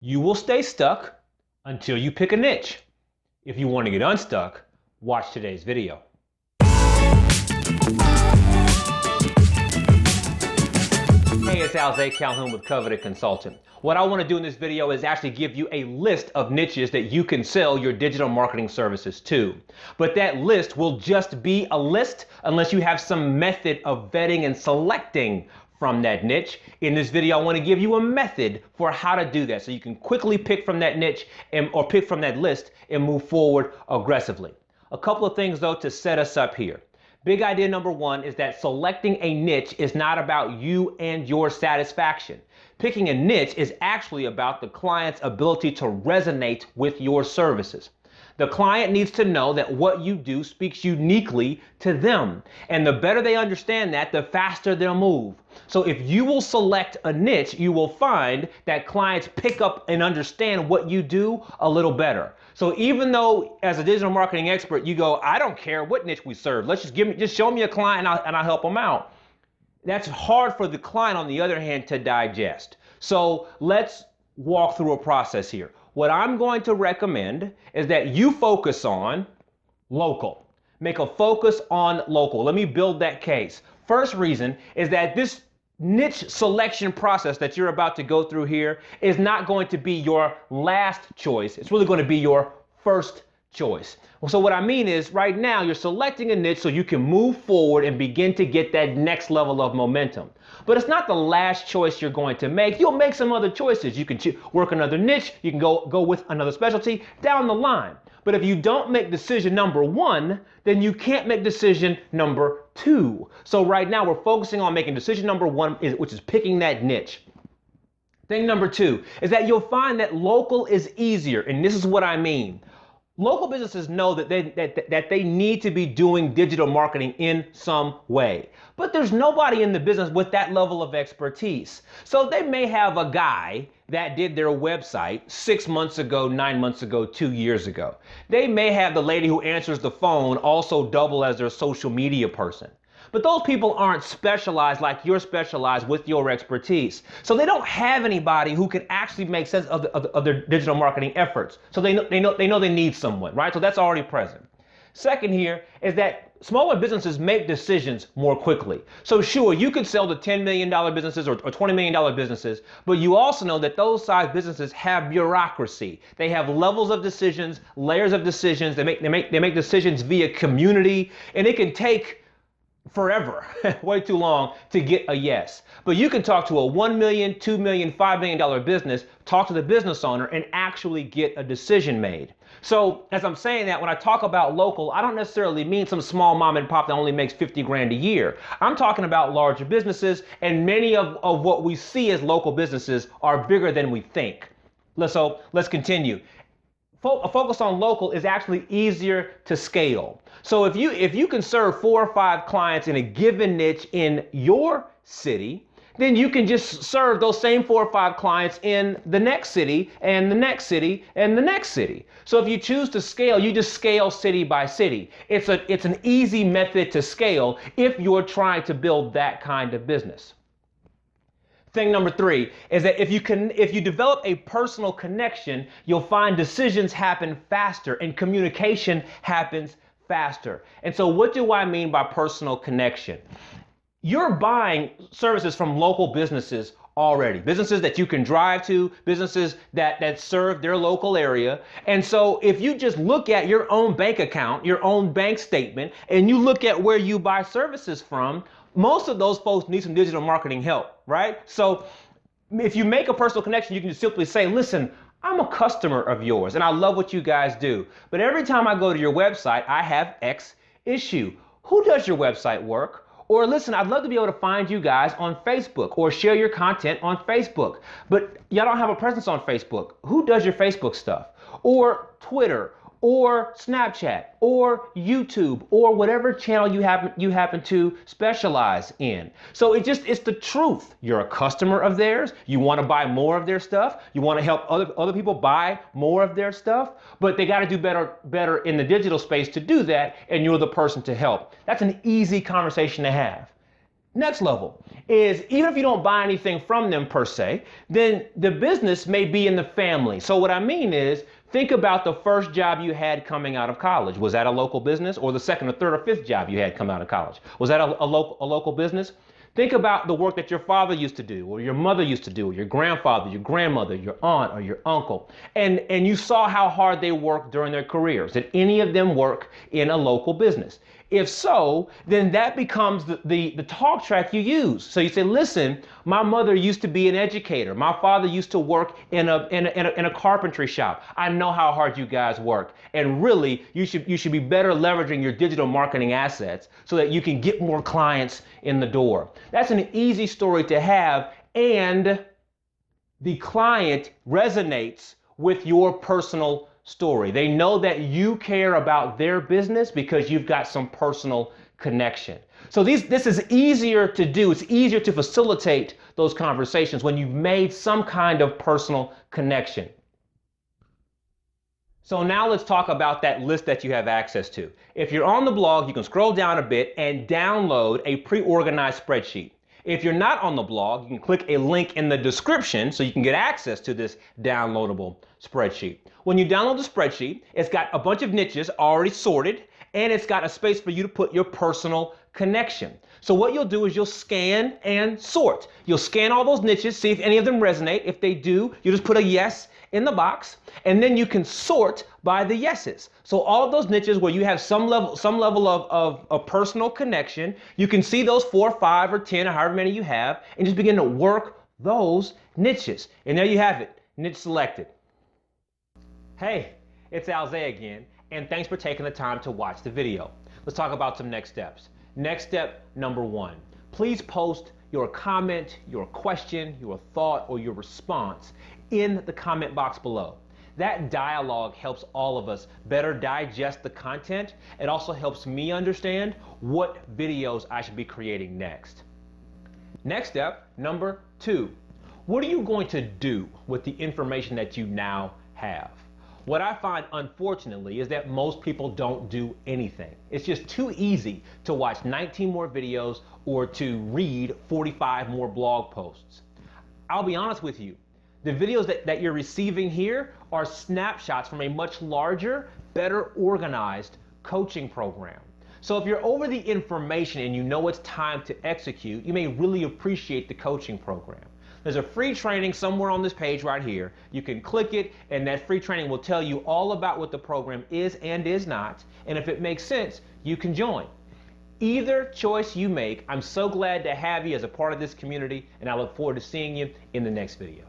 You will stay stuck until you pick a niche. If you want to get unstuck, watch today's video. Hey, it's Alze Calhoun with Coveted Consulting. What I want to do in this video is actually give you a list of niches that you can sell your digital marketing services to. But that list will just be a list unless you have some method of vetting and selecting from that niche. In this video, I want to give you a method for how to do that so you can quickly pick from that niche or pick from that list and move forward aggressively. A couple of things though to set us up here. Big idea number one is that selecting a niche is not about you and your satisfaction. Picking a niche is actually about the client's ability to resonate with your services. The client needs to know that what you do speaks uniquely to them. And the better they understand that, the faster they'll move. So if you will select a niche, you will find that clients pick up and understand what you do a little better. So even though as a digital marketing expert, you go, I don't care what niche we serve. Let's just show me a client and I'll help them out. That's hard for the client, on the other hand, to digest. So let's walk through a process here. What I'm going to recommend is that you focus on local. Make a focus on local. Let me build that case. First reason is that this niche selection process that you're about to go through here is not going to be your last choice. It's really going to be your first choice. So what I mean is right now you're selecting a niche so you can move forward and begin to get that next level of momentum. But it's not the last choice you're going to make. You'll make some other choices. You can work another niche. You can go with another specialty down the line. But if you don't make decision number one, then you can't make decision number two. So right now we're focusing on making decision number one, which is picking that niche. Thing number two is that you'll find that local is easier. And this is what I mean. Local businesses know that they need to be doing digital marketing in some way. But there's nobody in the business with that level of expertise. So they may have a guy that did their website 6 months ago, 9 months ago, 2 years ago. They may have the lady who answers the phone also double as their social media person. But those people aren't specialized like you're specialized with your expertise. So they don't have anybody who can actually make sense of their digital marketing efforts. So they know they need someone, right? So that's already present. Second here is that smaller businesses make decisions more quickly. So sure, you could sell to $10 million businesses or $20 million businesses, but you also know that those size businesses have bureaucracy. They have levels of decisions, layers of decisions. They make decisions via community, and it can take forever, way too long to get a yes. But you can talk to a $1 million, $2 million, $5 million business, talk to the business owner and actually get a decision made. So as I'm saying that, when I talk about local, I don't necessarily mean some small mom and pop that only makes 50 grand a year. I'm talking about larger businesses, and many of what we see as local businesses are bigger than we think. So let's continue. A focus on local is actually easier to scale. So if you can serve 4 or 5 clients in a given niche in your city, then you can just serve those same 4 or 5 clients in the next city and the next city and the next city. So if you choose to scale, you just scale city by city. It's an easy method to scale if you're trying to build that kind of business. Thing number 3 is that if you develop a personal connection, you'll find decisions happen faster and communication happens faster. And so what do I mean by personal connection? You're buying services from local businesses already. Businesses that you can drive to, businesses that serve their local area. And so if you just look at your own bank account, your own bank statement, and you look at where you buy services from, most of those folks need some digital marketing help, right? So if you make a personal connection, you can just simply say, listen, I'm a customer of yours and I love what you guys do. But every time I go to your website, I have X issue. Who does your website work? Or listen, I'd love to be able to find you guys on Facebook or share your content on Facebook. But y'all don't have a presence on Facebook. Who does your Facebook stuff? Or Twitter, or Snapchat, or YouTube, or whatever channel you happen to specialize in. So it's the truth. You're a customer of theirs. You want to buy more of their stuff. You want to help other people buy more of their stuff. But they got to do better in the digital space to do that, and you're the person to help. That's an easy conversation to have. Next level is, even if you don't buy anything from them per se, then the business may be in the family. So what I mean is, think about the first job you had coming out of college. Was that a local business? Or the second or third or fifth job you had come out of college? Was that a local business? Think about the work that your father used to do, or your mother used to do, or your grandfather, your grandmother, your aunt, or your uncle. And you saw how hard they worked during their careers. Did any of them work in a local business? If so, then that becomes the talk track you use. So you say, listen, my mother used to be an educator. My father used to work in a carpentry shop. I know how hard you guys work. And really, you should be better leveraging your digital marketing assets so that you can get more clients in the door. That's an easy story to have, and the client resonates with your personal story. They know that you care about their business because you've got some personal connection. So this is easier to do. It's easier to facilitate those conversations when you've made some kind of personal connection. So now let's talk about that list that you have access to. If you're on the blog, you can scroll down a bit and download a pre-organized spreadsheet. If you're not on the blog, you can click a link in the description so you can get access to this downloadable spreadsheet. When you download the spreadsheet, it's got a bunch of niches already sorted, and it's got a space for you to put your personal connection. So what you'll do is you'll scan and sort. You'll scan all those niches, see if any of them resonate. If they do, you just put a yes in the box, and then you can sort by the yeses. So all of those niches where you have some level of personal connection, you can see those 4, 5, or 10, or however many you have, and just begin to work those niches. And there you have it, niche selected. Hey, it's Alzay again, and thanks for taking the time to watch the video. Let's talk about some next steps. Next step number 1, please post your comment, your question, your thought, or your response in the comment box below. That dialogue helps all of us better digest the content. It also helps me understand what videos I should be creating next. Next step, number 2, what are you going to do with the information that you now have? What I find, unfortunately, is that most people don't do anything. It's just too easy to watch 19 more videos or to read 45 more blog posts. I'll be honest with you, the videos that you're receiving here are snapshots from a much larger, better organized coaching program. So if you're over the information and you know it's time to execute, you may really appreciate the coaching program. There's a free training somewhere on this page right here. You can click it, and that free training will tell you all about what the program is and is not. And if it makes sense, you can join. Either choice you make, I'm so glad to have you as a part of this community, and I look forward to seeing you in the next video.